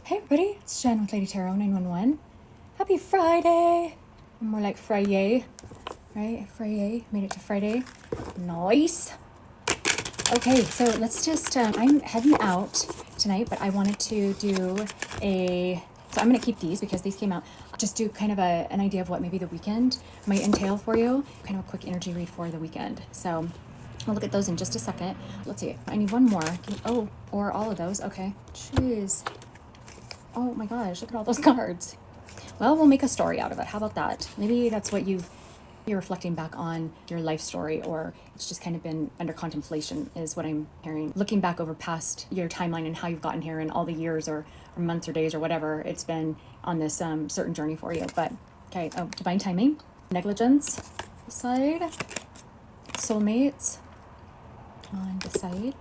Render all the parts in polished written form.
Hey everybody, it's Jenn with Lady Tarot 911. Happy Friday! More like Friday, right? Friday, made it to Friday. Nice. Okay, so let's just, I'm heading out tonight, but I wanted to do so I'm going to keep these because these came out. Just do kind of an idea of what maybe the weekend might entail for you. Kind of a quick energy read for the weekend. So I'll look at those in just a second. Let's see, I need one more. Oh, or all of those. Okay, jeez. Oh my gosh, look at all those cards. Well, we'll make a story out of it. How about that? Maybe that's what you're reflecting back on your life story, or it's just kind of been under contemplation is what I'm hearing. Looking back over past your timeline and how you've gotten here and all the years or months or days or whatever it's been on this certain journey for you. But okay, divine timing, negligence, side, soulmates on the side,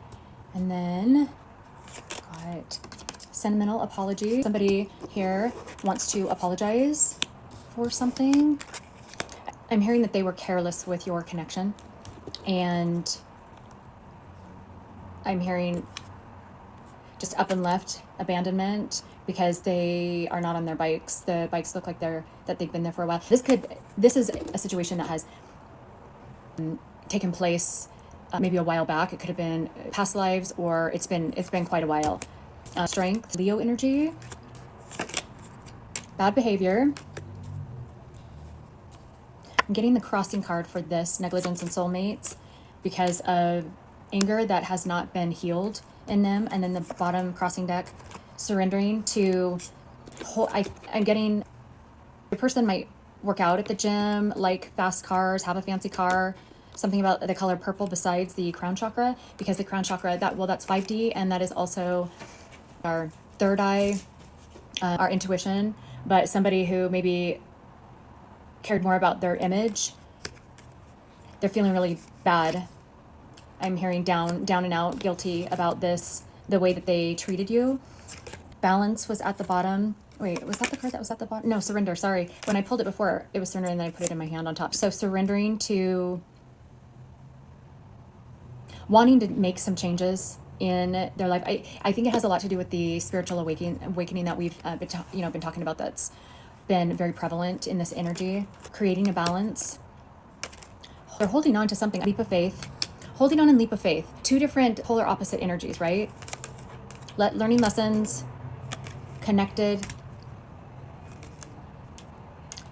and then got sentimental apology. Somebody here wants to apologize for something. I'm hearing that they were careless with your connection, and I'm hearing just up and left abandonment because they are not on their bikes. The bikes look like they've been there for a while. This is a situation that has taken place maybe a while back. It could have been past lives, or it's been quite a while. Strength, Leo energy, bad behavior. I'm getting the crossing card for this, negligence and soulmates, because of anger that has not been healed in them. And then the bottom crossing deck, surrendering to, I'm getting, the person might work out at the gym, like fast cars, have a fancy car, something about the color purple besides the crown chakra, because the crown chakra, that's 5D, and that is also our third eye, our intuition. But somebody who maybe cared more about their image, they're feeling really bad. I'm hearing down and out, guilty about this, the way that they treated you. Balance was at the bottom. Wait, was that the card that was at the bottom? No, surrender, sorry. When I pulled it before, it was surrender, and then I put it in my hand on top. So surrendering to wanting to make some changes in their life. I think it has a lot to do with the spiritual awakening that we've been talking about, that's been very prevalent in this energy, creating a balance. They're holding on to something, leap of faith, holding on and leap of faith, two different polar opposite energies, right? Learning lessons, connected,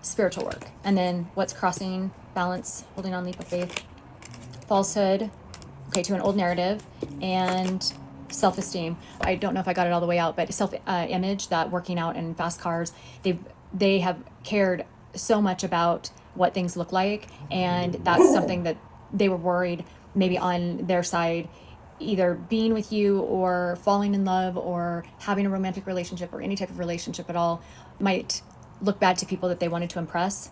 spiritual work. And then what's crossing, balance, holding on, leap of faith, falsehood, okay, to an old narrative, and self-esteem. I don't know if I got it all the way out, but self-image, that working out and fast cars, they have cared so much about what things look like, and that's something that they were worried maybe on their side, either being with you or falling in love or having a romantic relationship or any type of relationship at all might look bad to people that they wanted to impress.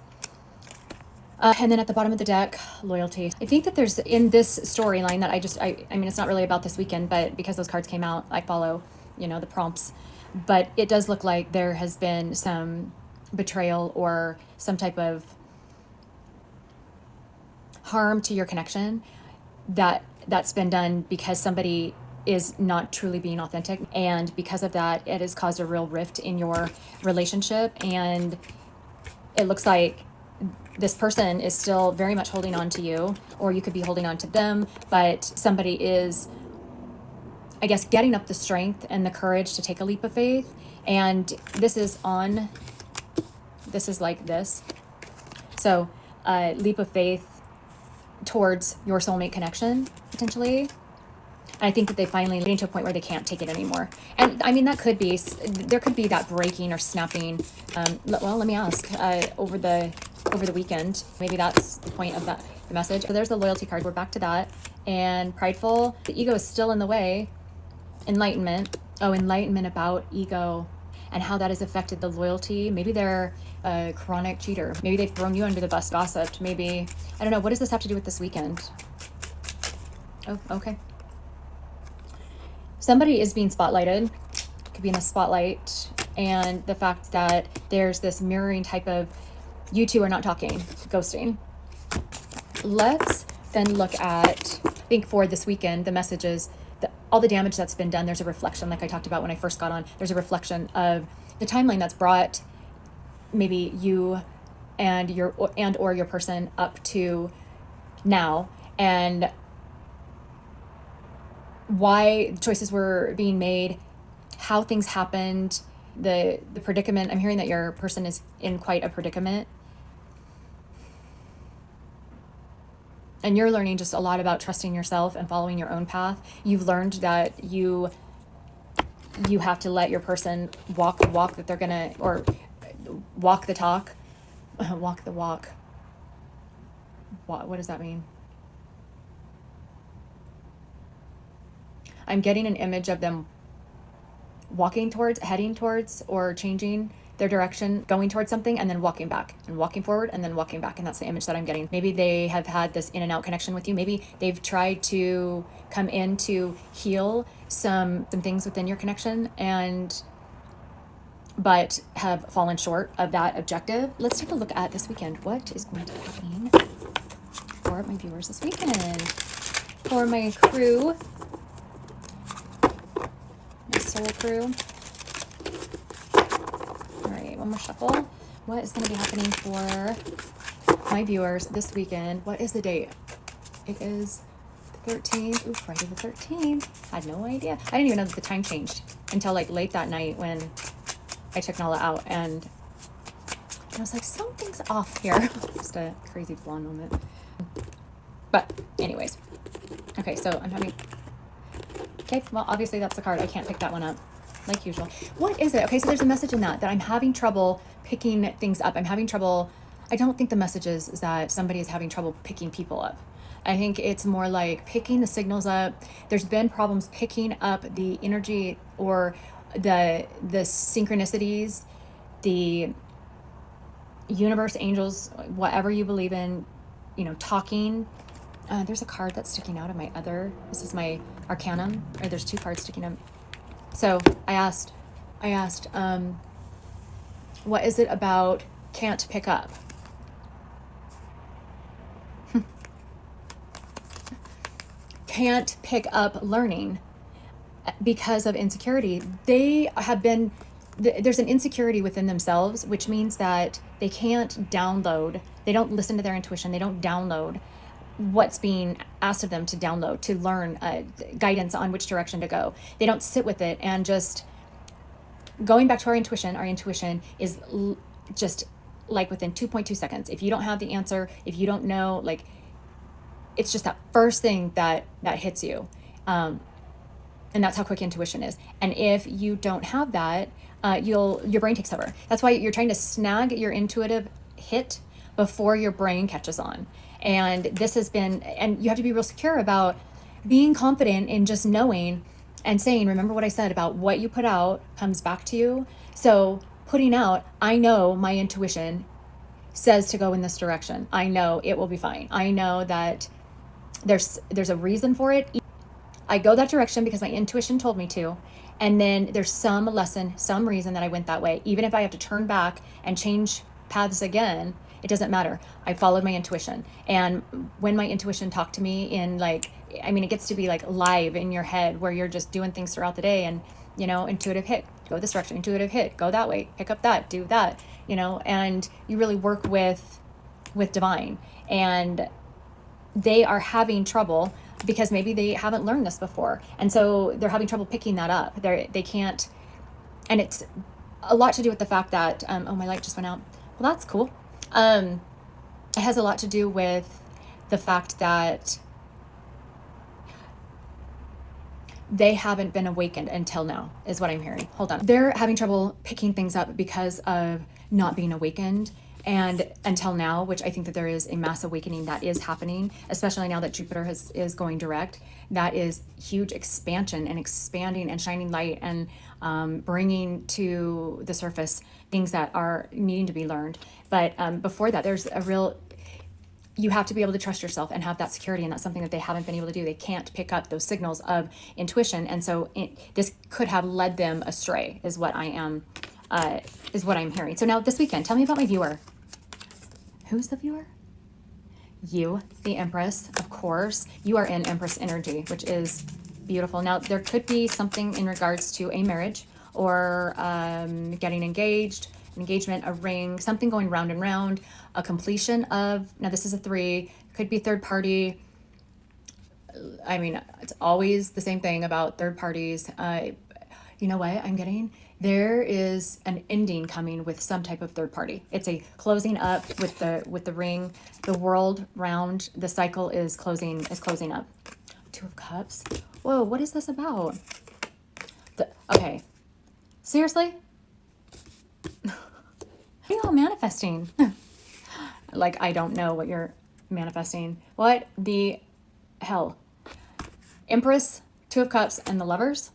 And then at the bottom of the deck, loyalty. I think that there's, in this storyline that I mean, it's not really about this weekend, but because those cards came out, I follow, the prompts. But it does look like there has been some betrayal or some type of harm to your connection that's been done because somebody is not truly being authentic. And because of that, it has caused a real rift in your relationship. And it looks like this person is still very much holding on to you, or you could be holding on to them, but somebody is, I guess, getting up the strength and the courage to take a leap of faith. And this is like this. So leap of faith towards your soulmate connection, potentially. And I think that they finally getting to a point where they can't take it anymore. And I mean, there could be that breaking or snapping. Well, let me ask, over the weekend, maybe that's the point of the message. So there's the loyalty card. We're back to that. And prideful, the ego is still in the way. Enlightenment. Oh, enlightenment about ego and how that has affected the loyalty. Maybe they're a chronic cheater. Maybe they've thrown you under the bus, gossiped. Maybe, I don't know. What does this have to do with this weekend? Oh, okay. Somebody is being spotlighted. Could be in the spotlight. And the fact that there's this mirroring type of, you two are not talking, ghosting. Let's then look at, I think for this weekend, the messages all the damage that's been done, there's a reflection, like I talked about when I first got on, there's a reflection of the timeline that's brought maybe you and or your person up to now, and why choices were being made, how things happened, the predicament. I'm hearing that your person is in quite a predicament. And you're learning just a lot about trusting yourself and following your own path. You've learned that you have to let your person walk the walk that they're gonna, or walk the talk, walk the walk. What does that mean? I'm getting an image of them heading towards, or changing their direction, going towards something, and then walking back and walking forward and then walking back. And that's the image that I'm getting. Maybe they have had this in and out connection with you. Maybe they've tried to come in to heal some things within your connection, but have fallen short of that objective. Let's take a look at this weekend. What is going to be happening for my viewers this weekend? For my crew, my soul crew. All right, one more shuffle. What is going to be happening for my viewers this weekend? What is the date? It is the 13th. Ooh, Friday the 13th. I had no idea. I didn't even know that the time changed until like late that night when I took Nala out, and I was like, something's off here. Just a crazy blonde moment. But anyways, okay, so I'm having, okay, well, obviously that's the card. I can't pick that one up like usual. What is it? Okay, so there's a message in that I'm having trouble picking things up. I'm having trouble. I don't think the message is that somebody is having trouble picking people up. I think it's more like picking the signals up. There's been problems picking up the energy, or the synchronicities, the universe, angels, whatever you believe in, talking. There's a card that's sticking out of my other, this is my Arcana, or there's two cards sticking out. So I asked, what is it about can't pick up? Can't pick up learning because of insecurity. They have been, there's an insecurity within themselves, which means that they can't download, they don't listen to their intuition, they don't download what's being asked of them to download, to learn guidance on which direction to go. They don't sit with it and just going back to our intuition is just like within 2.2 seconds. If you don't have the answer, if you don't know, like, it's just that first thing that hits you. And that's how quick intuition is. And if you don't have that, your brain takes over. That's why you're trying to snag your intuitive hit before your brain catches on. And this has been, and you have to be real secure about being confident in just knowing and saying, remember what I said about what you put out comes back to you. So putting out, I know my intuition says to go in this direction. I know it will be fine. I know that there's a reason for it. I go that direction because my intuition told me to. And then there's some lesson, some reason that I went that way. Even if I have to turn back and change paths again, it doesn't matter. I followed my intuition. And when my intuition talked to me in it gets to be like live in your head where you're just doing things throughout the day, and, intuitive hit, go this direction, intuitive hit, go that way, pick up that, do that, and you really work with divine. And they are having trouble because maybe they haven't learned this before. And so they're having trouble picking that up. They can't, and it's a lot to do with the fact that, oh, my light just went out. Well, that's cool. It has a lot to do with the fact that they haven't been awakened until now, is what I'm hearing. Hold on. They're having trouble picking things up because of not being awakened. And until now, which I think that there is a mass awakening that is happening, especially now that Jupiter is going direct. That is huge expansion and expanding and shining light and bringing to the surface things that are needing to be learned. But before that, there's you have to be able to trust yourself and have that security, and that's something that they haven't been able to do. They can't pick up those signals of intuition, and so this could have led them astray, is what I'm hearing. So now this weekend, tell me about my viewer. Who's the viewer? You, the Empress, of course. You are in Empress energy, which is beautiful. Now, there could be something in regards to a marriage or getting engaged, an engagement, a ring, something going round and round, a completion of, now this is a 3, could be third party. I mean, it's always the same thing about third parties. You know what I'm getting? There is an ending coming with some type of third party. It's a closing up with the ring. The world round, the cycle is closing up. 2 of Cups. Whoa, what is this about? Okay, seriously? What are you all manifesting? Like, I don't know what you're manifesting. What the hell? Empress, 2 of Cups, and the Lovers.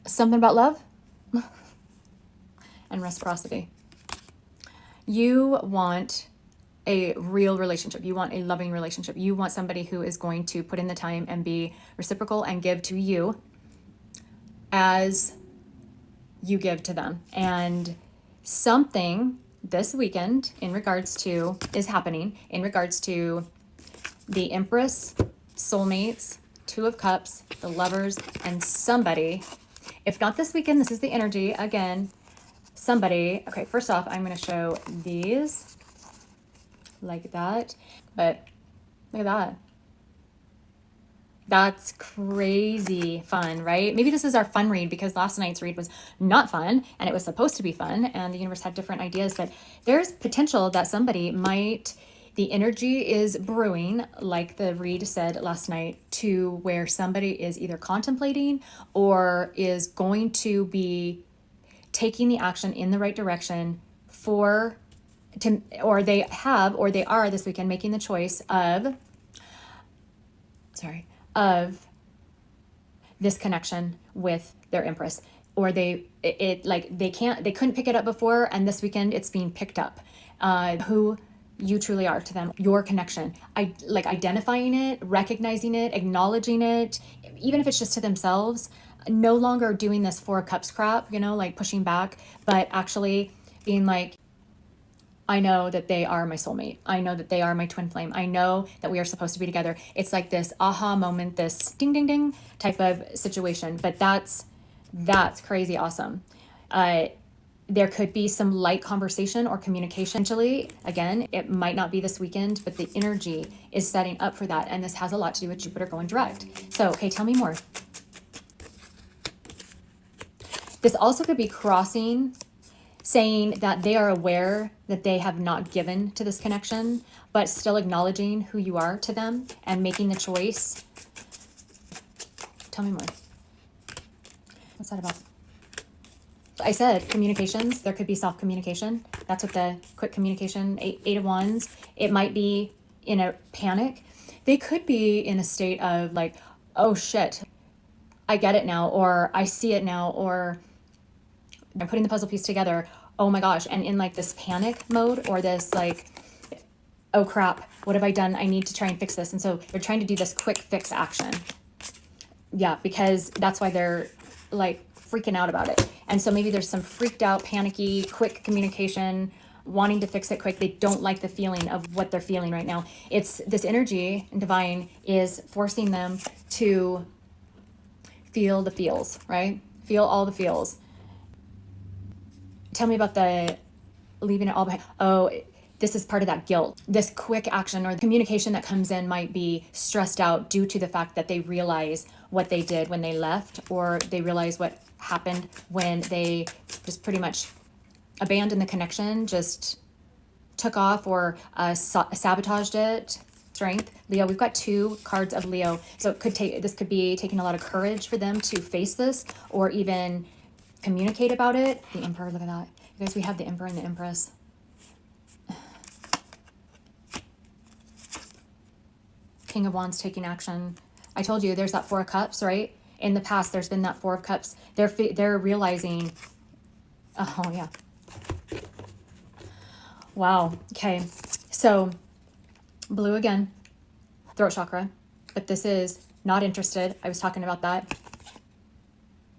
Something about love and reciprocity. You want a real relationship. You want a loving relationship. You want somebody who is going to put in the time and be reciprocal and give to you as you give to them. And something this weekend in regards to is happening in regards to the Empress, soulmates, 2 of Cups, the Lovers, and somebody. If not this weekend, this is the energy again. Somebody. Okay, first off, I'm going to show these like that. But look at that. That's crazy fun, right? Maybe this is our fun read because last night's read was not fun and it was supposed to be fun and the universe had different ideas, but there's potential that somebody might, the energy is brewing, like the read said last night, to where somebody is either contemplating or is going to be taking the action in the right direction or they are this weekend making the choice of this connection with their Empress, or they couldn't pick it up before, and this weekend it's being picked up. Who you truly are to them, your connection, identifying it, recognizing it, acknowledging it, even if it's just to themselves, no longer doing this 4 of Cups crap, like pushing back, but actually being like, I know that they are my soulmate. I know that they are my twin flame. I know that we are supposed to be together. It's like this aha moment, this ding, ding, ding type of situation. But that's crazy awesome. There could be some light conversation or communication. Actually, again, it might not be this weekend, but the energy is setting up for that. And this has a lot to do with Jupiter going direct. So, okay, tell me more. This also could be crossing, saying that they are aware that they have not given to this connection, but still acknowledging who you are to them and making the choice. Tell me more. What's that about? I said communications. There could be self-communication. That's what the quick communication, 8 of Wands. It might be in a panic. They could be in a state of like, oh shit, I get it now, or I see it now, or I'm putting the puzzle piece together. Oh my gosh. And in like this panic mode or this like, oh crap, what have I done? I need to try and fix this. And so they're trying to do this quick fix action. Yeah, because that's why they're like freaking out about it. And so maybe there's some freaked out, panicky, quick communication, wanting to fix it quick. They don't like the feeling of what they're feeling right now. It's this energy, divine, is forcing them to feel the feels, right? Feel all the feels. Tell me about the leaving it all behind. Oh, this is part of that guilt. This quick action or the communication that comes in might be stressed out due to the fact that they realize what they did when they left, or they realize what happened when they just pretty much abandoned the connection, just took off or sabotaged it. Strength, Leo. We've got 2 cards of Leo. So this could be taking a lot of courage for them to face this or even communicate about it. The Emperor, look at that. You guys, we have the Emperor and the Empress. King of Wands taking action. I told you there's that 4 of Cups, right? In the past, there's been that 4 of Cups. They're realizing, oh yeah. Wow. Okay. So blue again, throat chakra, but this is not interested. I was talking about that.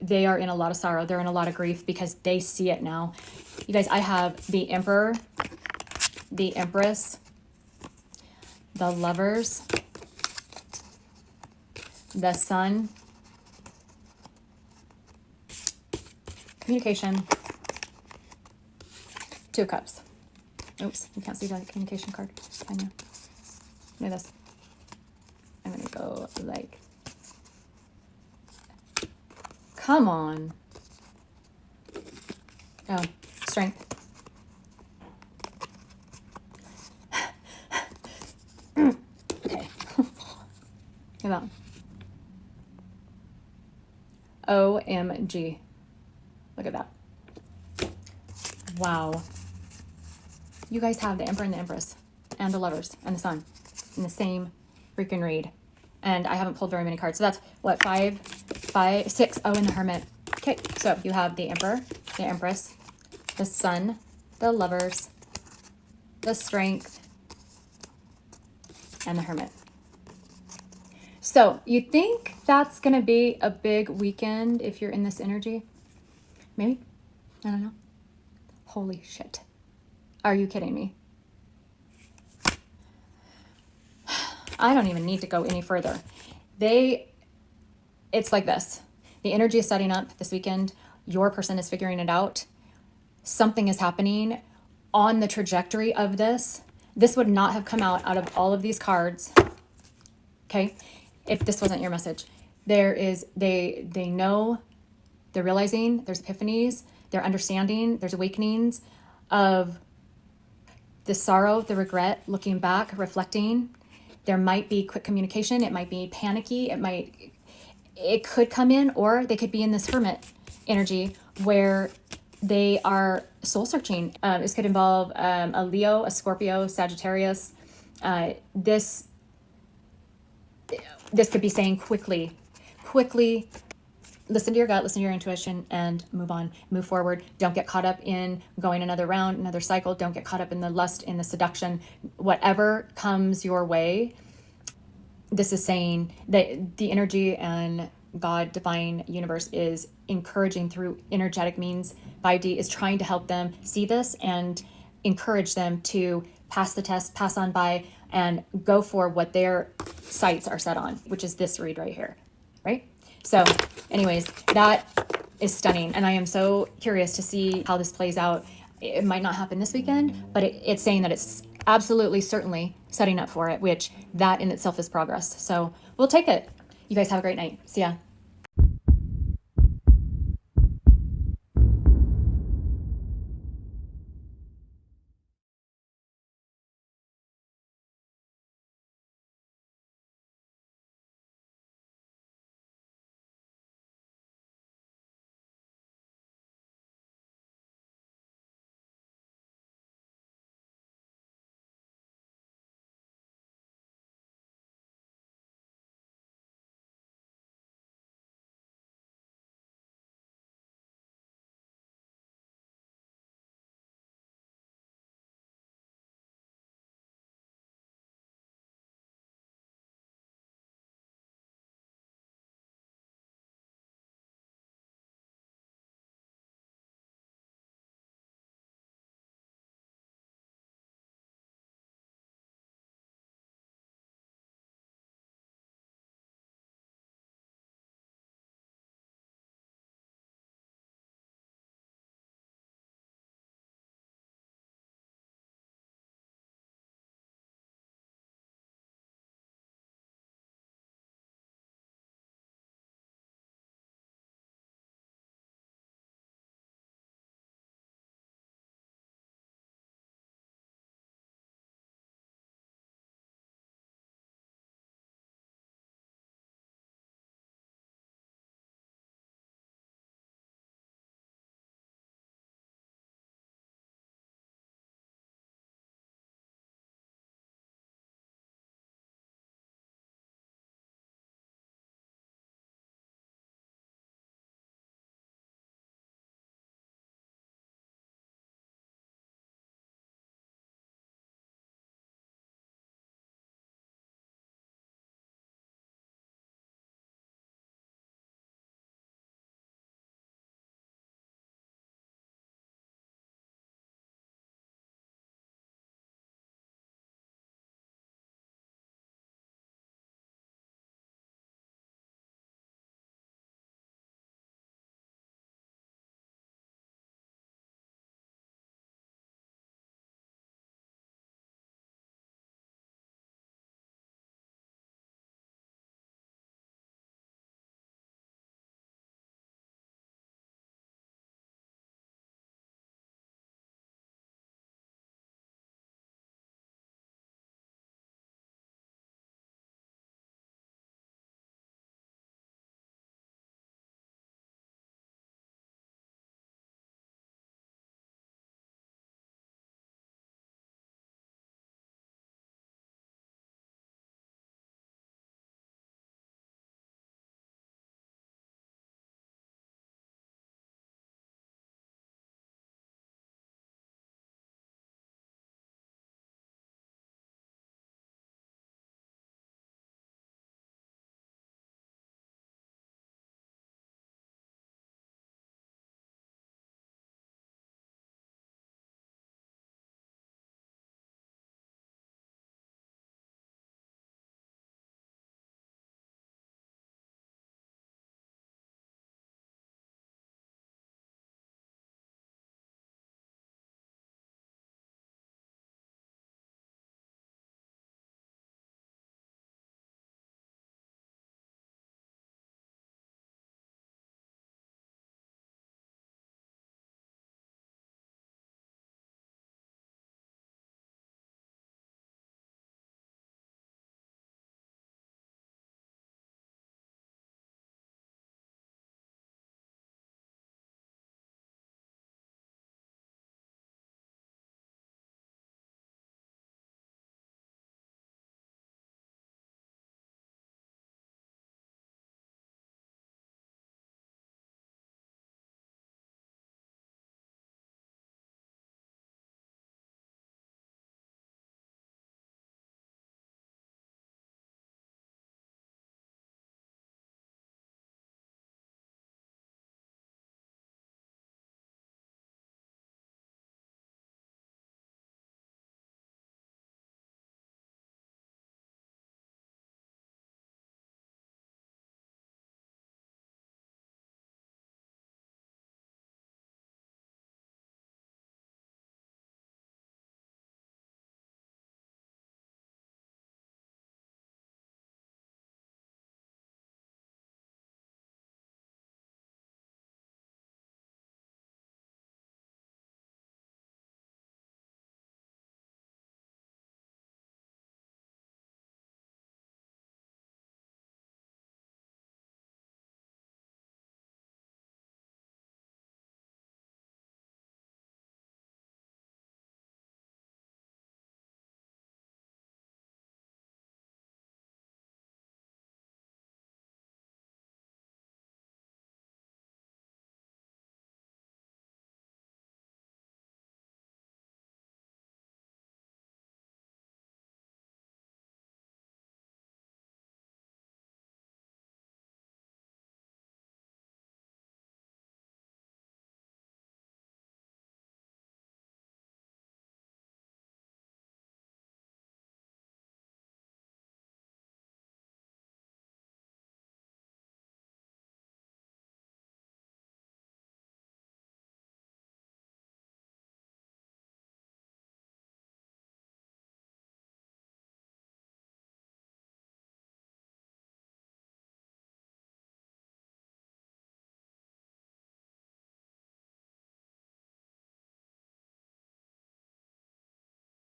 They are in a lot of sorrow. They're in a lot of grief because they see it now. You guys, I have the Emperor, the Empress, the Lovers, the Sun, communication, Two of Cups. Oops, you can't see the communication card. I know. Look at this. I'm going to go like, come on. Oh, Strength. Okay. Look at that. OMG. Look at that. Wow. You guys have the Emperor and the Empress and the Lovers and the Sun in the same freaking read. And I haven't pulled very many cards. So that's what, six. Oh, and the Hermit. Okay, so you have the Emperor, the Empress, the Sun, the Lovers, the Strength, and the Hermit. So you think that's going to be a big weekend if you're in this energy? Maybe? I don't know. Holy shit. Are you kidding me? I don't even need to go any further. It's like this. The energy is setting up this weekend. Your person is figuring it out. Something is happening on the trajectory of this. This would not have come out of all of these cards, okay, if this wasn't your message. They know, they're realizing, there's epiphanies, they're understanding, there's awakenings of the sorrow, the regret, looking back, reflecting. There might be quick communication. It might be panicky. It could come in, or they could be in this Hermit energy where they are soul searching. This could involve a Leo, a Scorpio, Sagittarius. This could be saying quickly, listen to your gut, listen to your intuition, and move on, move forward. Don't get caught up in going another round, another cycle. Don't get caught up in the lust, in the seduction. Whatever comes your way, this is saying that the energy and God, divine universe, is encouraging through energetic means. 5D is trying to help them see this and encourage them to pass the test, pass on by, and go for what their sights are set on, which is this read right here, right? So anyways, that is stunning. And I am so curious to see how this plays out. It might not happen this weekend, but it's saying that it's absolutely, certainly setting up for it, which that in itself is progress. So we'll take it. You guys have a great night. See ya.